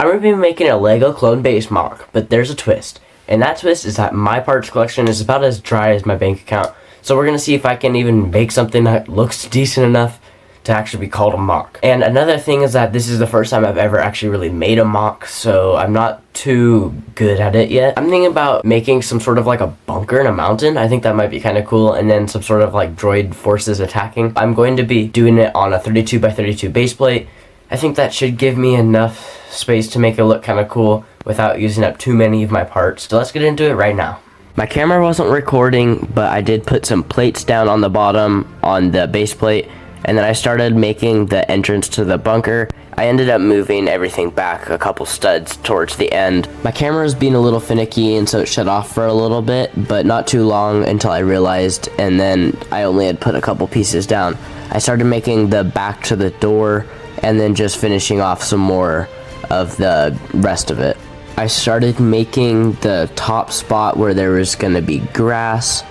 I'm going to be making a Lego clone-based MOC, but there's a twist. And that twist is that my parts collection is about as dry as my bank account. So we're going to see if I can even make something that looks decent enough to actually be called a MOC. And another thing is that this is the first time I've ever actually really made a MOC, so I'm not too good at it yet. I'm thinking about making some sort of like a bunker in a mountain. I think that might be kind of cool, and then some sort of like droid forces attacking. I'm going to be doing it on a 32x32 base plate. I think that should give me enough space to make it look kind of cool without using up too many of my parts. So let's get into it right now. My camera wasn't recording, but I did put some plates down on the bottom on the base plate, and then I started making the entrance to the bunker. I ended up moving everything back a couple studs towards the end. My camera was being a little finicky, and so it shut off for a little bit, but not too long until I realized, and then I only had put a couple pieces down. I started making the back to the door, and then just finishing off some more of the rest of it. I started making the top spot where there was going to be grass.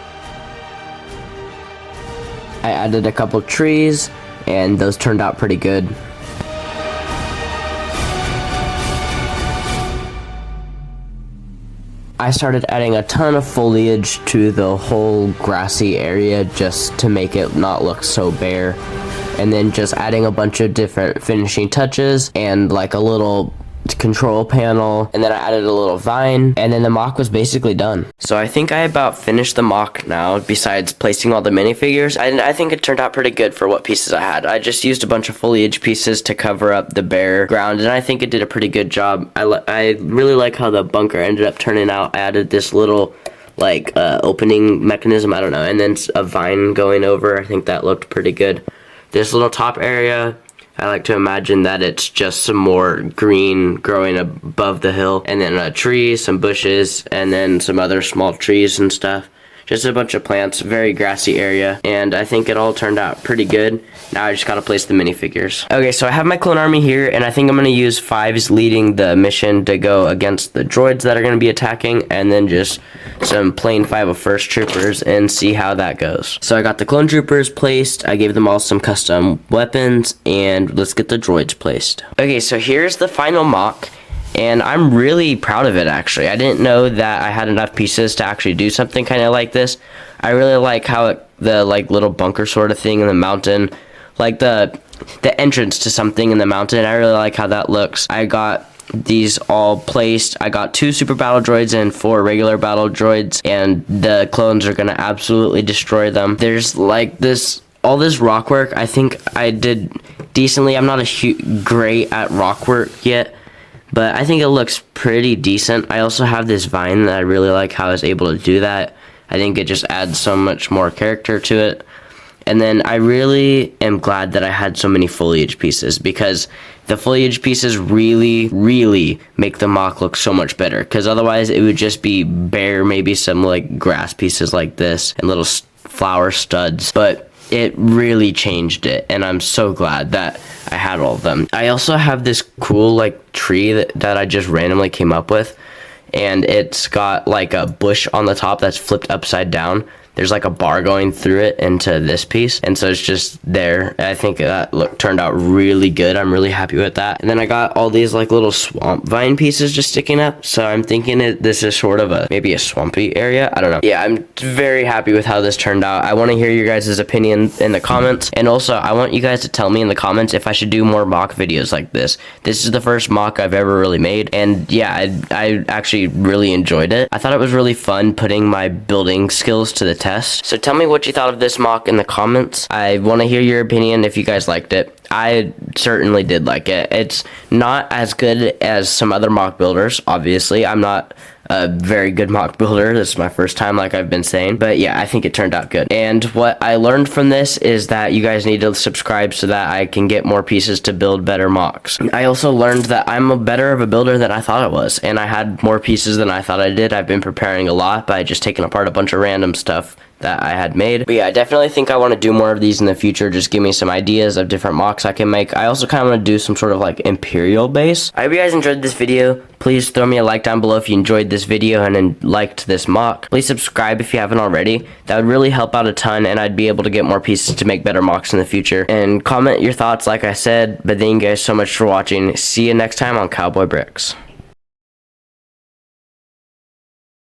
I added a couple trees, and those turned out pretty good. I started adding a ton of foliage to the whole grassy area just to make it not look so bare. And then just adding a bunch of different finishing touches and like a little control panel, and then I added a little vine, and then the MOC was basically done. So I think I about finished the MOC now, besides placing all the minifigures. I think it turned out pretty good for what pieces I had. I just used a bunch of foliage pieces to cover up the bare ground, and I think it did a pretty good job. I really like how the bunker ended up turning out. I added this little like opening mechanism, I don't know, and then a vine going over. I think that looked pretty good. This little top area, I like to imagine that it's just some more green growing above the hill, and then a tree, some bushes, and then some other small trees and stuff. Just a bunch of plants, very grassy area, and I think it all turned out pretty good. Now I just gotta place the minifigures. Okay, so I have my clone army here, and I think I'm gonna use 5s leading the mission to go against the droids that are gonna be attacking, and then just some plain 501st troopers and see how that goes. So I got the clone troopers placed, I gave them all some custom weapons, and let's get the droids placed. Okay, so here's the final MOC. And I'm really proud of it, actually. I didn't know that I had enough pieces to actually do something kind of like this. I really like how the like little bunker sort of thing in the mountain, like the entrance to something in the mountain, I really like how that looks. I got these all placed. I got 2 super battle droids and 4 regular battle droids, and the clones are gonna absolutely destroy them. There's like all this rock work. I think I did decently. I'm not great at rock work yet, but I think it looks pretty decent. I also have this vine that I really like how I was able to do that. I think it just adds so much more character to it. And then I really am glad that I had so many foliage pieces, because the foliage pieces really, really make the MOC look so much better. Because otherwise it would just be bare, maybe some like grass pieces like this and little flower studs. But it really changed it, and I'm so glad that I had all of them. I also have this cool like tree that I just randomly came up with, and it's got like a bush on the top that's flipped upside down. There's like a bar going through it into this piece, and so it's just there. I think that turned out really good. I'm really happy with that. And then I got all these like little swamp vine pieces just sticking up, so I'm thinking this is sort of maybe a swampy area. I don't know. Yeah, I'm very happy with how this turned out. I want to hear your guys' opinion in the comments, and also I want you guys to tell me in the comments if I should do more MOC videos like this. This is the first MOC I've ever really made, and yeah, I actually really enjoyed it. I thought it was really fun putting my building skills to the test. So tell me what you thought of this MOC in the comments. I want to hear your opinion if you guys liked it. I certainly did like it. It's not as good as some other MOC builders, obviously. I'm not a very good MOC builder. This is my first time, like I've been saying. But yeah, I think it turned out good. And what I learned from this is that you guys need to subscribe so that I can get more pieces to build better MOCs. I also learned that I'm a better of a builder than I thought I was, and I had more pieces than I thought I did. I've been preparing a lot by just taking apart a bunch of random stuff that I had made. But yeah, I definitely think I want to do more of these in the future. Just give me some ideas of different MOCs I can make. I also kind of want to do some sort of like Imperial base. I hope you guys enjoyed this video. Please throw me a like down below if you enjoyed this video and liked this MOC. Please subscribe if you haven't already. That would really help out a ton, and I'd be able to get more pieces to make better MOCs in the future. And comment your thoughts like I said. But thank you guys so much for watching. See you next time on Cowboy Bricks.